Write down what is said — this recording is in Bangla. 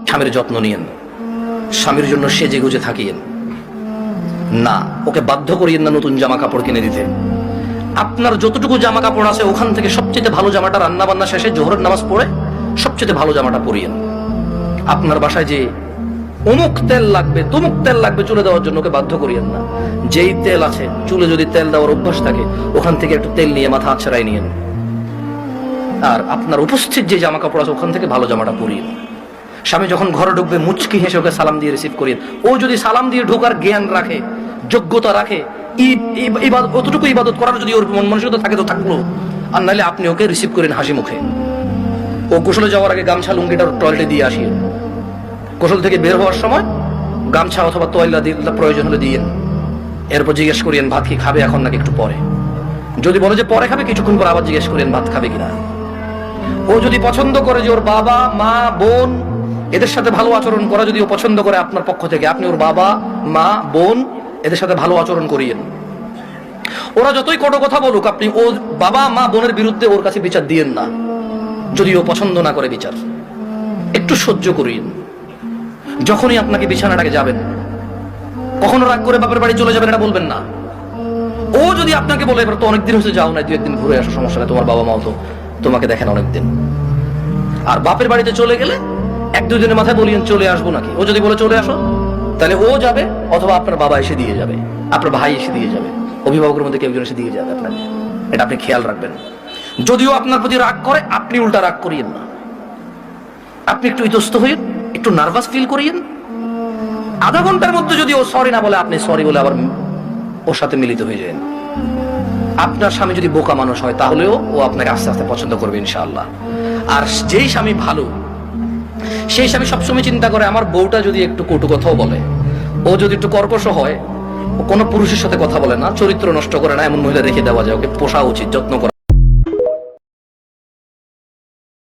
স্বামীর যত্ন নিয়েন, স্বামীর জন্য সেজে গুজে থাকিয়েন না, ওকে বাধ্য করিয়েন না নতুন জামা কাপড় কিনে দিতে। আপনার যতটুকু জামা কাপড় আছে ওখান থেকে সবচেয়ে ভালো জামাটা রান্না বান্না শেষে জোহরের নামাজ পড়ে সবচেয়ে ভালো জামাটা পরিয়েন। আপনার বাসায় যে অমুক তেল লাগবে তমুক তেল লাগবে চুলে দেওয়ার জন্য ওকে বাধ্য করিয়েন না। যেই তেল আছে চুলে যদি তেল দেওয়ার অভ্যাস থাকে ওখান থেকে একটু তেল নিয়ে মাথা আছড়াই নিয়েন। আর আপনার উপস্থিত যে জামা কাপড় আছে ওখান থেকে ভালো জামাটা পরিয়েন। স্বামী যখন ঘরে ঢুকবে মুচকি হেসে ওকে সালাম দিয়ে রিসিভ করিয়েন। ও যদি সালাম দিয়ে ঢোকার জ্ঞান রাখে, যোগ্যতা রাখে, অতটুকু ইবাদত করার যদি ওর মন মানসিকতা থাকে তো থাকলো, আর নাহলে আপনি ওকে রিসিভ করেন হাসি মুখে। ও গোসলে যাওয়ার আগে গামছা লুঙ্গিটা টয়লেটে দিয়ে আসিয়ে, গোসল থেকে বের হওয়ার সময় গামছা অথবা তোয়াল্লা প্রয়োজন হলে দিয়েন। এরপর জিজ্ঞেস করিয়েন ভাত কি খাবে এখন নাকি একটু পরে। যদি বলে যে পরে খাবে কিছুক্ষণ পর আবার জিজ্ঞেস করিয়েন ভাত খাবে কিনা। ও যদি পছন্দ করে যে ওর বাবা মা বোন এদের সাথে ভালো আচরণ করা যদি ও পছন্দ করে আপনার পক্ষ থেকে, আপনি ওর বাবা মা বোন এদের সাথে ভালো আচরণ করিয়েন। ওরা যতই কটু কথা বলুক আপনি ওর বাবা মা বোনের বিরুদ্ধে ওর কাছে বিচার দিয়েন না। যদি ও পছন্দ না করে বিচার, একটু সহ্য করিয়েন। যখনই আপনাকে বিছানাটাকে যাবেন, কখনো রাগ করে বাপের বাড়ি চলে যাবেন এটা বলবেন না। ও যদি আপনাকে বলে এবার তো অনেকদিন হয়েছে যাও না, দু একদিন ঘুরে আসো, সমস্যা নেই, তোমার বাবা মাও তো তোমাকে দেখেন অনেকদিন। আর বাপের বাড়িতে চলে গেলে এক দুই দিনের মাথায় বলিয়েন চলে আসবো নাকি। ও যদি বলে চলে আসো তাহলে ও যাবে, অথবা আপনার বাবা এসে দিয়ে যাবে, আপনার ভাই এসে দিয়ে যাবে, অভিভাবকের মধ্যে কেউ একজন এসে দিয়ে যাবে আপনাকে। এটা আপনি খেয়াল রাখবেন। যদিও আপনার প্রতি রাগ করে আপনি উল্টা রাগ করিয়েন না। আপনি একটু ইতস্ত হয়ে একটু নার্ভাস ফিল করিয়েন। আধা ঘন্টার মধ্যে যদি ও সরি না বলে আপনি সরি বলে আবার ওর সাথে মিলিত হয়ে যান। আপনার স্বামী যদি বোকা মানুষ হয় তাহলেও ও আপনাকে আস্তে আস্তে পছন্দ করবে ইনশাআল্লাহ। আর যেই স্বামী ভালো সেই স্বামী সবসময় চিন্তা করে আমার বউটা যদি একটু কটু কথাও বলে, ও যদি একটু কর্কশ হয়, ও কোনো পুরুষের সাথে কথা বলে না, চরিত্র নষ্ট করে না, এমন মহিলা রেখে দেওয়া যায়, ওকে পোষা উচিত, যত্ন করা